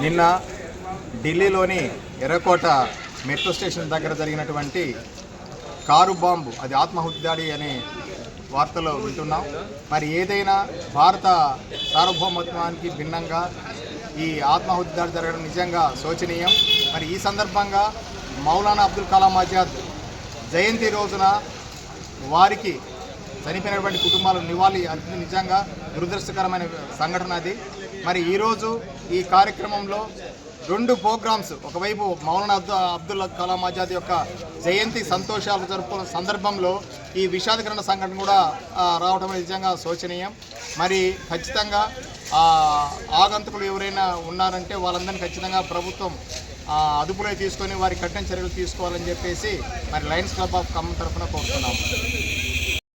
నిన్న ఢిల్లీలోని ఎర్రకోట మెట్రో స్టేషన్ దగ్గర జరిగినటువంటి కారు బాంబు అది ఆత్మాహుతి దాడి అనే వార్తలు వింటున్నాం. మరి ఏదైనా భారత సార్వభౌమత్వానికి భిన్నంగా ఈ ఆత్మాహుతి దాడి జరగడం నిజంగా శోచనీయం. మరి ఈ సందర్భంగా మౌలానా అబ్దుల్ కలాం ఆజాద్ జయంతి రోజున వారికి చనిపోయినటువంటి కుటుంబాలకు నివాళి అర్పించడం నిజంగా దురదృష్టకరమైన సంఘటన అది. మరి ఈరోజు ఈ కార్యక్రమంలో 2 ప్రోగ్రామ్స్, ఒకవైపు మౌలానా అబ్దుల్ కలాం ఆజాద్ యొక్క జయంతి సంతోషాలు జరుపుకున్న సందర్భంలో ఈ విషాదకరమైన సంఘటన కూడా రావడం నిజంగా శోచనీయం. మరి ఖచ్చితంగా ఆగంతకులు ఎవరైనా ఉన్నారంటే వాళ్ళందరినీ ఖచ్చితంగా ప్రభుత్వం అదుపులో తీసుకొని వారి కఠిన చర్యలు తీసుకోవాలని చెప్పేసి మరి లయన్స్ క్లబ్ ఆఫ్ ఖమ్మం తరఫున కోరుతున్నాము.